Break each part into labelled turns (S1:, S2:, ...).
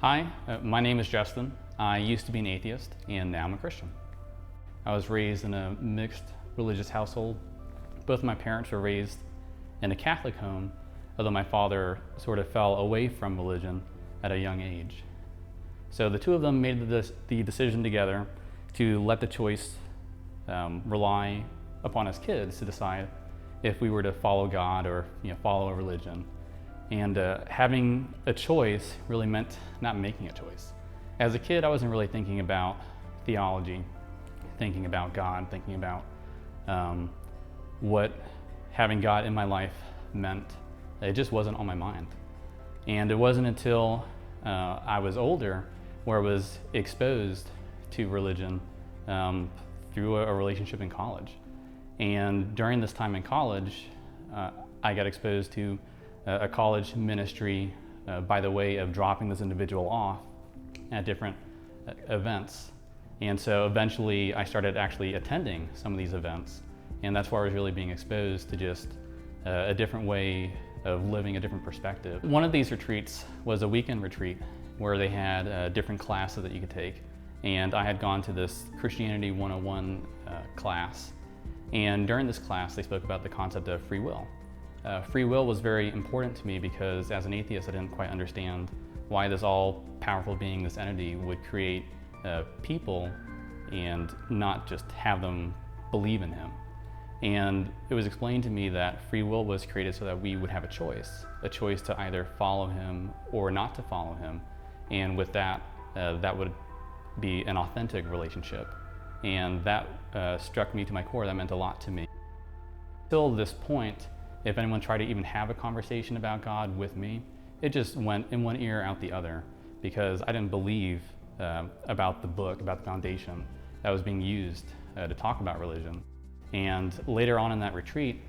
S1: Hi, my name is Justin. I used to be an atheist, and now I'm a Christian. I was raised in a mixed religious household. Both of my parents were raised in a Catholic home, although my father sort of fell away from religion at a young age. So the two of them made the decision together to let the choice rely upon us kids to decide if we were to follow God or follow a religion. And having a choice really meant not making a choice. As a kid, I wasn't really thinking about theology, thinking about God, thinking about what having God in my life meant. It just wasn't on my mind. And it wasn't until I was older where I was exposed to religion through a relationship in college. And during this time in college, I got exposed to a college ministry by the way of dropping this individual off at different events. And so eventually I started actually attending some of these events, and that's where I was really being exposed to just a different way of living, a different perspective. One of these retreats was a weekend retreat where they had different classes that you could take. And I had gone to this Christianity 101 class. And during this class, they spoke about the concept of free will. Free will was very important to me because as an atheist, I didn't quite understand why this all-powerful being, this entity, would create people and not just have them believe in him. And it was explained to me that free will was created so that we would have a choice to either follow him or not to follow him. And with that, that would be an authentic relationship. And that struck me to my core. That meant a lot to me. Till this point, if anyone tried to even have a conversation about God with me, it just went in one ear, out the other, because I didn't believe about the book, about the foundation that was being used to talk about religion. And later on in that retreat,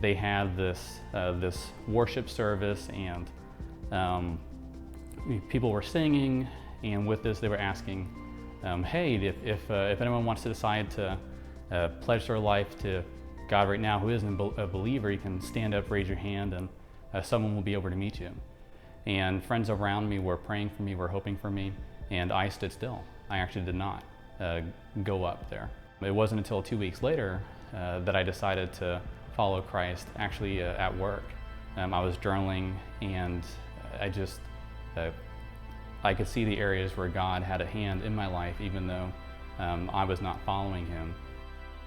S1: they had this worship service, and people were singing, and with this they were asking, hey, if anyone wants to decide to pledge their life to God right now who isn't a believer, you can stand up, raise your hand, and someone will be over to meet you. And friends around me were praying for me, were hoping for me, and I stood still. I actually did not go up there. It wasn't until 2 weeks later that I decided to follow Christ, actually at work. I was journaling, and I could see the areas where God had a hand in my life, even though I was not following him.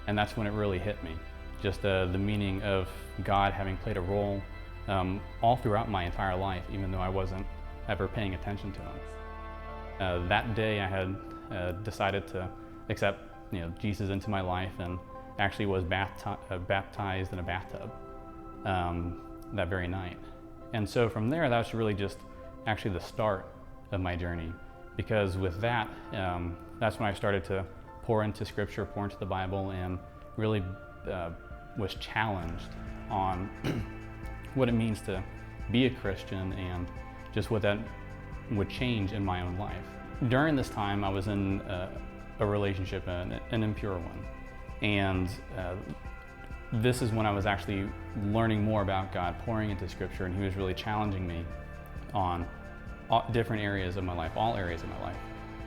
S1: And that's when it really hit me. Just the meaning of God having played a role all throughout my entire life, even though I wasn't ever paying attention to him. That day I had decided to accept Jesus into my life, and actually was baptized in a bathtub that very night. And so from there, that was really just actually the start of my journey, because with that, that's when I started to pour into Scripture, pour into the Bible, and really was challenged on what it means to be a Christian and just what that would change in my own life. During this time, I was in a relationship, an impure one, and this is when I was actually learning more about God, pouring into Scripture, and he was really challenging me on different areas of my life, all areas of my life.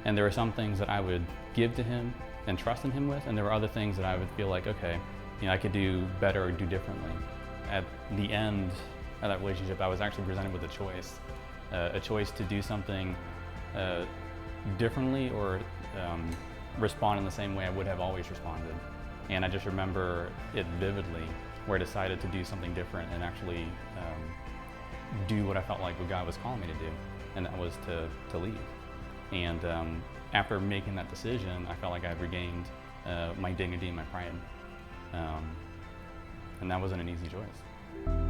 S1: And there were some things that I would give to him and trust in him with, and there were other things that I would feel like, okay, I could do better or do differently. At the end of that relationship, I was actually presented with a choice to do something differently or respond in the same way I would have always responded. And I just remember it vividly, where I decided to do something different and actually do what I felt like what God was calling me to do, and that was to leave. And after making that decision, I felt like I regained my dignity and my pride. And that wasn't an easy choice.